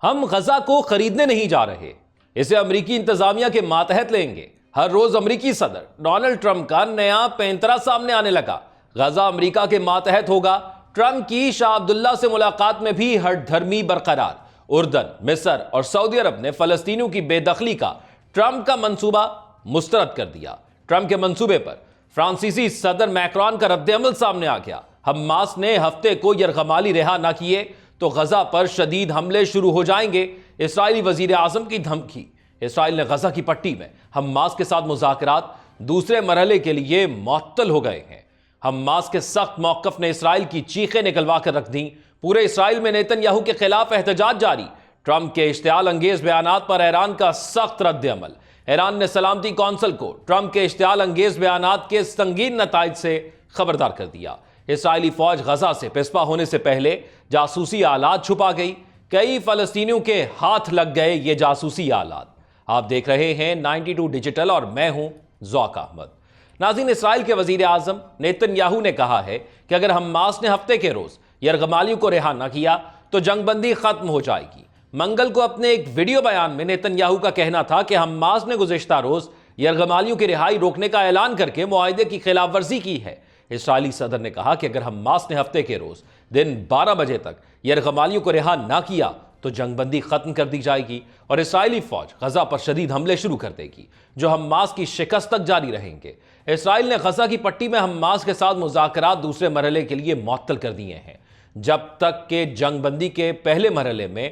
ہم غزہ کو خریدنے نہیں جا رہے، اسے امریکی انتظامیہ کے ماتحت لیں گے۔ ہر روز امریکی صدر ڈونلڈ ٹرمپ کا نیا پینترا سامنے آنے لگا۔ غزہ امریکہ کے ماتحت ہوگا۔ ٹرمپ کی شاہ عبداللہ سے ملاقات میں بھی ہٹ دھرمی برقرار۔ اردن، مصر اور سعودی عرب نے فلسطینیوں کی بے دخلی کا ٹرمپ کا منصوبہ مسترد کر دیا۔ ٹرمپ کے منصوبے پر فرانسیسی صدر میکرون کا رد عمل سامنے آ گیا۔ حماس نے ہفتے کو یرغمالی رہا نہ کیے تو غزہ پر شدید حملے شروع ہو جائیں گے۔ اسرائیلی وزیر اعظم کی دھمکی۔ اسرائیل نے غزہ کی پٹی میں حماس کے ساتھ مذاکرات دوسرے مرحلے کے لیے معطل ہو گئے ہیں۔ حماس کے سخت موقف نے اسرائیل کی چیخیں نکلوا کر رکھ دیں۔ پورے اسرائیل میں نیتن یاہو کے خلاف احتجاج جاری۔ ٹرمپ کے اشتعال انگیز بیانات پر ایران کا سخت رد عمل۔ ایران نے سلامتی کونسل کو ٹرمپ کے اشتعال انگیز بیانات کے سنگین نتائج سے خبردار کر دیا۔ اسرائیلی فوج غزہ سے پسپا ہونے سے پہلے جاسوسی آلات چھپا گئی۔ کئی فلسطینیوں کے ہاتھ لگ گئے یہ جاسوسی آلات۔ آپ دیکھ رہے ہیں 92 ڈیجیٹل اور میں ہوں ذوق احمد۔ ناظرین، اسرائیل کے وزیر اعظم نیتن یاہو نے کہا ہے کہ اگر حماس نے ہفتے کے روز یرغمالیوں کو رہا نہ کیا تو جنگ بندی ختم ہو جائے گی۔ منگل کو اپنے ایک ویڈیو بیان میں نیتن یاہو کا کہنا تھا کہ حماس نے گزشتہ روز یرغمالیوں کی رہائی روکنے کا اعلان کر کے معاہدے کی خلاف ورزی کی ہے۔ اسرائیلی صدر نے کہا کہ اگر حماس نے ہفتے کے روز دن 12 بجے تک یرغمالیوں کو رہا نہ کیا تو جنگ بندی ختم کر دی جائے گی اور اسرائیلی فوج غزہ پر شدید حملے شروع کر دے گی جو حماس کی شکست تک جاری رہیں گے۔ اسرائیل نے غزہ کی پٹی میں حماس کے ساتھ مذاکرات دوسرے مرحلے کے لیے معطل کر دیے ہیں جب تک کہ جنگ بندی کے پہلے مرحلے میں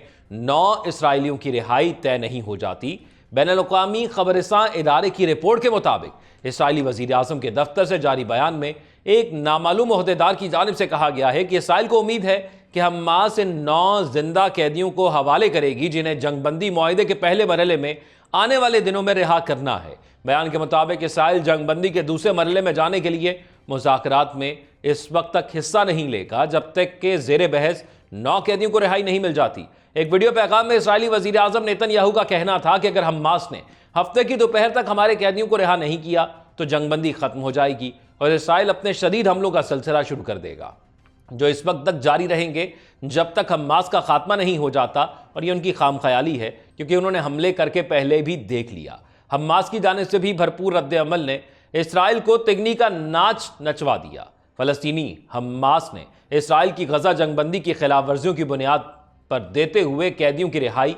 9 اسرائیلیوں کی رہائی طے نہیں ہو جاتی۔ بین الاقوامی خبررساں ادارے کی رپورٹ کے مطابق اسرائیلی وزیر اعظم کے دفتر سے جاری بیان میں ایک نامعلوم عہدیدار کی جانب سے کہا گیا ہے کہ اسرائیل کو امید ہے کہ حماس ان 9 زندہ قیدیوں کو حوالے کرے گی جنہیں جنگ بندی معاہدے کے پہلے مرحلے میں آنے والے دنوں میں رہا کرنا ہے۔ بیان کے مطابق اسرائیل جنگ بندی کے دوسرے مرحلے میں جانے کے لیے مذاکرات میں اس وقت تک حصہ نہیں لے گا جب تک کہ زیر بحث 9 قیدیوں کو رہائی نہیں مل جاتی۔ ایک ویڈیو پیغام میں اسرائیلی وزیر اعظم نیتن یاہو کا کہنا تھا کہ اگر حماس نے ہفتے کی دوپہر تک ہمارے قیدیوں کو رہا نہیں کیا تو جنگ بندی ختم ہو جائے گی اور اسرائیل اپنے شدید حملوں کا سلسلہ شروع کر دے گا جو اس وقت تک جاری رہیں گے جب تک حماس کا خاتمہ نہیں ہو جاتا، اور یہ ان کی خام خیالی ہے کیونکہ انہوں نے حملے کر کے پہلے بھی دیکھ لیا۔ حماس کی جانب سے بھی بھرپور رد عمل نے اسرائیل کو تگنی کا ناچ نچوا دیا۔ فلسطینی حماس نے اسرائیل کی غزہ جنگ بندی کی خلاف ورزیوں کی بنیاد پر دیتے ہوئے قیدیوں کی رہائی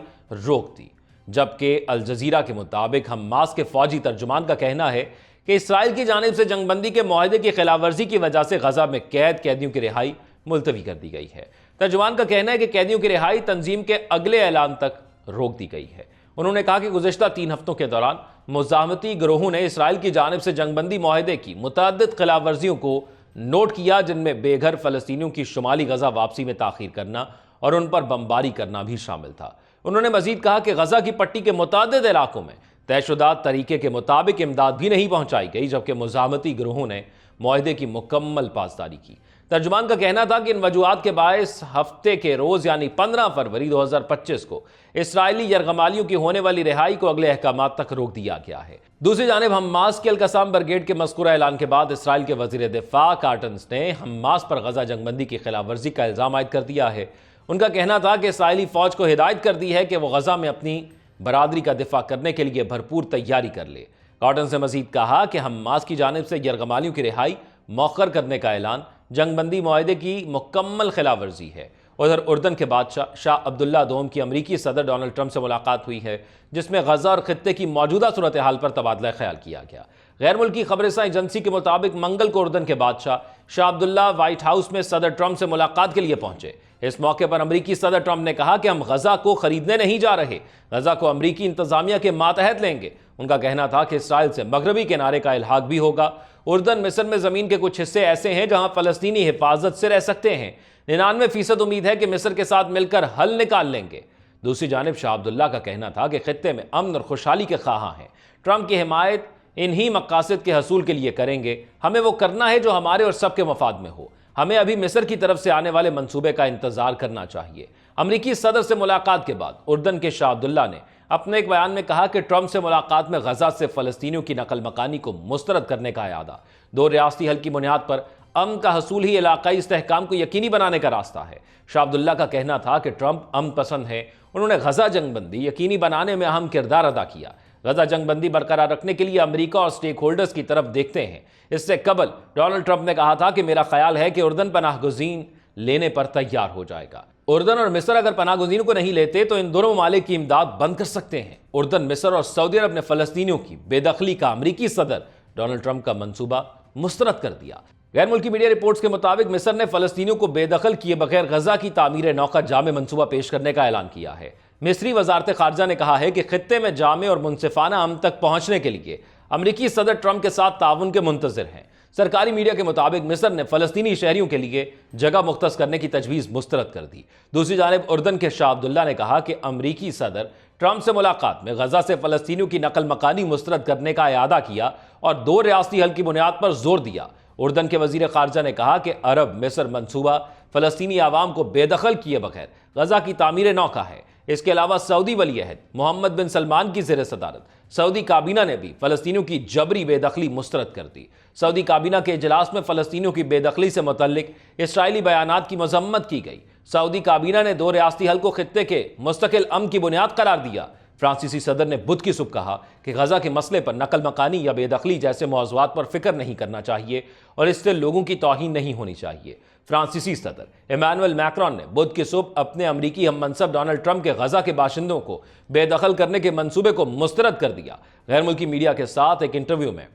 روک دی، جبکہ الجزیرہ کے مطابق حماس کے فوجی ترجمان کا کہنا ہے کہ اسرائیل کی جانب سے جنگ بندی کے معاہدے کی خلاف ورزی کی وجہ سے غزہ میں قیدیوں کی رہائی ملتوی کر دی گئی ہے۔ ترجمان کا کہنا ہے کہ قیدیوں کی رہائی تنظیم کے اگلے اعلان تک روک دی گئی ہے۔ انہوں نے کہا کہ گزشتہ 3 ہفتوں کے دوران مزاحمتی گروہوں نے اسرائیل کی جانب سے جنگ بندی معاہدے کی متعدد خلاف ورزیوں کو نوٹ کیا جن میں بے گھر فلسطینیوں کی شمالی غزہ واپسی میں تاخیر کرنا اور ان پر بمباری کرنا بھی شامل تھا۔ انہوں نے مزید کہا کہ غزہ کی پٹی کے متعدد علاقوں میں طے شدہ طریقے کے مطابق امداد بھی نہیں پہنچائی گئی جبکہ مزاحمتی گروہوں نے معاہدے کی مکمل پاسداری کی۔ ترجمان کا کہنا تھا کہ ان وجوہات کے باعث ہفتے کے روز یعنی 15 فروری 2025 کو اسرائیلی یرغمالیوں کی ہونے والی رہائی کو اگلے احکامات تک روک دیا گیا ہے۔ دوسری جانب حماس کے القسام بریگیڈ کے مذکورہ اعلان کے بعد اسرائیل کے وزیر دفاع کارٹنز نے حماس پر غزہ جنگ بندی کی خلاف ورزی کا الزام عائد کر دیا ہے۔ ان کا کہنا تھا کہ اسرائیلی فوج کو ہدایت کر دی ہے کہ وہ غزہ میں اپنی برادری کا دفاع کرنے کے لیے بھرپور تیاری کر لے۔ کارٹنز نے مزید کہا کہ حماس کی جانب سے یرغمالیوں کی رہائی مؤخر کرنے کا اعلان جنگ بندی معاہدے کی مکمل خلاف ورزی ہے۔ ادھر اردن کے بادشاہ شاہ عبداللہ دوم کی امریکی صدر ڈونلڈ ٹرمپ سے ملاقات ہوئی ہے جس میں غزہ اور خطے کی موجودہ صورتحال پر تبادلہ خیال کیا گیا۔ غیر ملکی خبررساں ایجنسی کے مطابق منگل کو اردن کے بادشاہ شاہ عبداللہ وائٹ ہاؤس میں صدر ٹرمپ سے ملاقات کے لیے پہنچے۔ اس موقع پر امریکی صدر ٹرمپ نے کہا کہ ہم غزہ کو خریدنے نہیں جا رہے، غزہ کو امریکی انتظامیہ کے ماتحت لیں گے۔ ان کا کہنا تھا کہ اسرائیل سے مغربی کنارے کا الحاق بھی ہوگا۔ اردن مصر میں زمین کے کچھ حصے ایسے ہیں جہاں فلسطینی حفاظت سے رہ سکتے ہیں۔ 99% امید ہے کہ مصر کے ساتھ مل کر حل نکال لیں گے۔ دوسری جانب شاہ عبداللہ کا کہنا تھا کہ خطے میں امن اور خوشحالی کے خواہاں ہیں۔ ٹرمپ کی حمایت انہی مقاصد کے حصول کے لیے کریں گے۔ ہمیں وہ کرنا ہے جو ہمارے اور سب کے مفاد میں ہو۔ ہمیں ابھی مصر کی طرف سے آنے والے منصوبے کا انتظار کرنا چاہیے۔ امریکی صدر سے ملاقات کے بعد اردن کے شاہ عبداللہ نے اپنے ایک بیان میں کہا کہ ٹرمپ سے ملاقات میں غزہ سے فلسطینیوں کی نقل مکانی کو مسترد کرنے کا اعادہ، 2 ریاستی حل کی بنیاد پر امن کا حصول ہی علاقائی استحکام کو یقینی بنانے کا راستہ ہے۔ شاہ عبداللہ کا کہنا تھا کہ ٹرمپ امن پسند ہے، انہوں نے غزہ جنگ بندی یقینی بنانے میں اہم کردار ادا کیا۔ غزہ جنگ بندی برقرار رکھنے کے لیے امریکہ اور سٹیک ہولڈرز کی طرف دیکھتے ہیں۔ اس سے قبل ڈونلڈ ٹرمپ نے کہا تھا کہ میرا خیال ہے کہ اردن پناہ گزین لینے پر تیار ہو جائے گا۔ اردن اور مصر اگر پناہ گزینوں کو نہیں لیتے تو ان دونوں ممالک کی امداد بند کر سکتے ہیں۔ اردن، مصر اور سعودی عرب نے فلسطینیوں کی بے دخلی کا امریکی صدر ڈونلڈ ٹرمپ کا منصوبہ مسترد کر دیا۔ غیر ملکی میڈیا رپورٹس کے مطابق مصر نے فلسطینیوں کو بے دخل کیے بغیر غزہ کی تعمیر نو کا جامع منصوبہ پیش کرنے کا اعلان کیا ہے۔ مصری وزارت خارجہ نے کہا ہے کہ خطے میں جامع اور منصفانہ امن تک پہنچنے کے لیے امریکی صدر ٹرمپ کے ساتھ تعاون کے منتظر ہیں۔ سرکاری میڈیا کے مطابق مصر نے فلسطینی شہریوں کے لیے جگہ مختص کرنے کی تجویز مسترد کر دی۔ دوسری جانب اردن کے شاہ عبداللہ نے کہا کہ امریکی صدر ٹرمپ سے ملاقات میں غزہ سے فلسطینیوں کی نقل مکانی مسترد کرنے کا اعادہ کیا اور دو ریاستی حل کی بنیاد پر زور دیا۔ اردن کے وزیر خارجہ نے کہا کہ عرب مصر منصوبہ فلسطینی عوام کو بے دخل کیے بغیر غزہ کی تعمیر نو کا ہے۔ اس کے علاوہ سعودی ولی عہد محمد بن سلمان کی زیر صدارت سعودی کابینہ نے بھی فلسطینیوں کی جبری بے دخلی مسترد کر دی۔ سعودی کابینہ کے اجلاس میں فلسطینیوں کی بے دخلی سے متعلق اسرائیلی بیانات کی مذمت کی گئی۔ سعودی کابینہ نے دو ریاستی حل کو خطے کے مستقل امن کی بنیاد قرار دیا۔ فرانسیسی صدر نے بدھ کی صبح کہا کہ غزہ کے مسئلے پر نقل مکانی یا بے دخلی جیسے موضوعات پر فکر نہیں کرنا چاہیے اور اس سے لوگوں کی توہین نہیں ہونی چاہیے۔ فرانسیسی صدر ایمانوئل میکرون نے بدھ کی صبح اپنے امریکی ہم منصب ڈونلڈ ٹرمپ کے غزہ کے باشندوں کو بے دخل کرنے کے منصوبے کو مسترد کر دیا۔ غیر ملکی میڈیا کے ساتھ ایک انٹرویو میں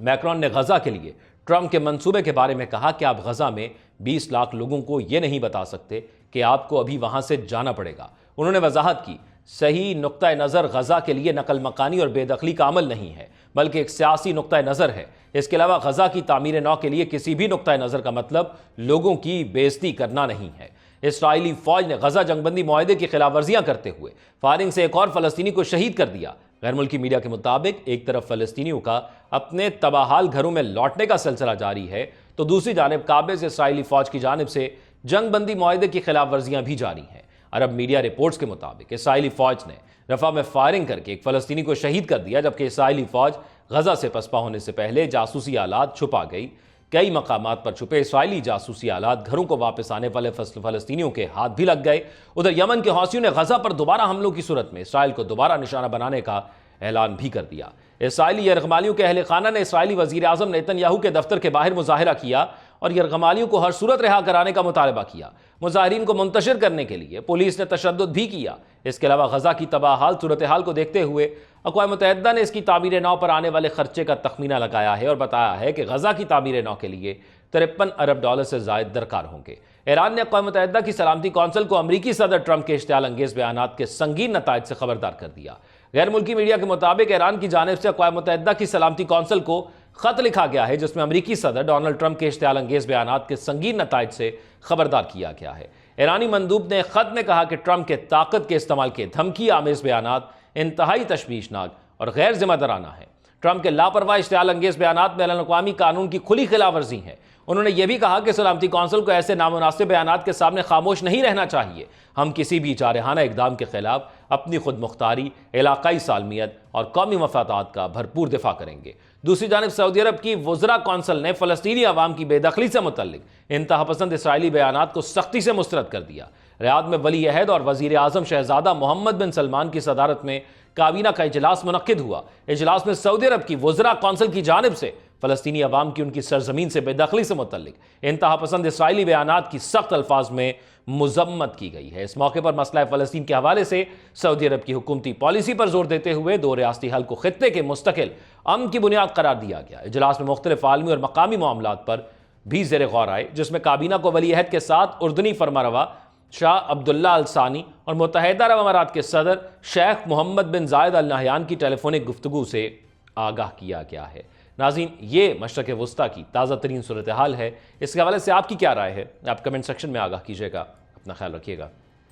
میکرون نے غزہ کے لیے ٹرمپ کے منصوبے کے بارے میں کہا کہ آپ غزہ میں 20 لاکھ لوگوں کو یہ نہیں بتا سکتے کہ آپ کو ابھی وہاں سے جانا پڑے گا۔ انہوں نے وضاحت کی، صحیح نقطہ نظر غزہ کے لیے نقل مکانی اور بے دخلی کا عمل نہیں ہے بلکہ ایک سیاسی نقطہ نظر ہے۔ اس کے علاوہ غزہ کی تعمیر نو کے لیے کسی بھی نقطہ نظر کا مطلب لوگوں کی بے عزتی کرنا نہیں ہے۔ اسرائیلی فوج نے غزہ جنگ بندی معاہدے کی خلاف ورزیاں کرتے ہوئے فائرنگ سے ایک اور فلسطینی کو شہید کر دیا۔ غیر ملکی میڈیا کے مطابق ایک طرف فلسطینیوں کا اپنے تباہال گھروں میں لوٹنے کا سلسلہ جاری ہے تو دوسری جانب قابض اسرائیلی فوج کی جانب سے جنگ بندی معاہدے کی خلاف ورزیاں بھی جاری ہیں۔ عرب میڈیا رپورٹس کے مطابق اسرائیلی فوج نے رفح میں فائرنگ کر کے ایک فلسطینی کو شہید کر دیا جبکہ اسرائیلی فوج غزہ سے پسپا ہونے سے پہلے جاسوسی آلات چھپا گئی۔ کئی مقامات پر چھپے اسرائیلی جاسوسی آلات گھروں کو واپس آنے والے فلسطینیوں کے ہاتھ بھی لگ گئے۔ ادھر یمن کے حوثیوں نے غزہ پر دوبارہ حملوں کی صورت میں اسرائیل کو دوبارہ نشانہ بنانے کا اعلان بھی کر دیا۔ اسرائیلی یرغمالیوں کے اہل خانہ نے اسرائیلی وزیر اعظم نیتن یاہو کے دفتر کے باہر مظاہرہ کیا اور یرغمالیوں کو ہر صورت رہا کرانے کا مطالبہ کیا۔ مظاہرین کو منتشر کرنے کے لیے پولیس نے تشدد بھی کیا۔ اس کے علاوہ غزہ کی تباہال صورتحال کو دیکھتے ہوئے اقوام متحدہ نے اس کی تعمیر نو پر آنے والے خرچے کا تخمینہ لگایا ہے اور بتایا ہے کہ غزہ کی تعمیر نو کے لیے 53 ارب ڈالر سے زائد درکار ہوں گے۔ ایران نے اقوام متحدہ کی سلامتی کونسل کو امریکی صدر ٹرمپ کے اشتعال انگیز بیانات کے سنگین نتائج سے خبردار کر دیا۔ غیر ملکی میڈیا کے مطابق ایران کی جانب سے اقوام متحدہ کی سلامتی کونسل کو خط لکھا گیا ہے جس میں امریکی صدر ڈونلڈ ٹرمپ کے اشتعال انگیز بیانات کے سنگین نتائج سے خبردار کیا گیا ہے۔ ایرانی مندوب نے خط میں کہا کہ ٹرمپ کے طاقت کے استعمال کے دھمکی آمیز بیانات انتہائی تشویشناک اور غیر ذمہ دارانہ ہیں۔ ٹرمپ کے لاپرواہ اشتعال انگیز بیانات میں بین الاقوامی قانون کی کھلی خلاف ورزی ہیں۔ انہوں نے یہ بھی کہا کہ سلامتی کونسل کو ایسے نامناسب بیانات کے سامنے خاموش نہیں رہنا چاہیے۔ ہم کسی بھی جارحانہ اقدام کے خلاف اپنی خود مختاری، علاقائی سالمیت اور قومی مفادات کا بھرپور دفاع کریں گے۔ دوسری جانب سعودی عرب کی وزراء کونسل نے فلسطینی عوام کی بے دخلی سے متعلق انتہا پسند اسرائیلی بیانات کو سختی سے مسترد کر دیا۔ ریاض میں ولی عہد اور وزیر اعظم شہزادہ محمد بن سلمان کی صدارت میں کابینہ کا اجلاس منعقد ہوا۔ اجلاس میں سعودی عرب کی وزراء کونسل کی جانب سے فلسطینی عوام کی ان کی سرزمین سے بے دخلی سے متعلق انتہا پسند اسرائیلی بیانات کی سخت الفاظ میں مذمت کی گئی ہے۔ اس موقع پر مسئلہ فلسطین کے حوالے سے سعودی عرب کی حکومتی پالیسی پر زور دیتے ہوئے دو ریاستی حل کو خطے کے مستقل امن کی بنیاد قرار دیا گیا۔ اجلاس میں مختلف عالمی اور مقامی معاملات پر بھی زیر غور آئے جس میں کابینہ کو ولی عہد کے ساتھ اردنی فرمانروا شاہ عبداللہ ال ثانی اور متحدہ عرب امارات کے صدر شیخ محمد بن زائد ال نہیان کی ٹیلی فونک گفتگو سے آگاہ کیا گیا ہے۔ ناظرین، یہ مشرق وسطیٰ کی تازہ ترین صورتحال ہے۔ اس کے حوالے سے آپ کی کیا رائے ہے؟ آپ کمنٹ سیکشن میں آگاہ کیجیے گا۔ اپنا خیال رکھیے گا۔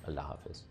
اللہ حافظ۔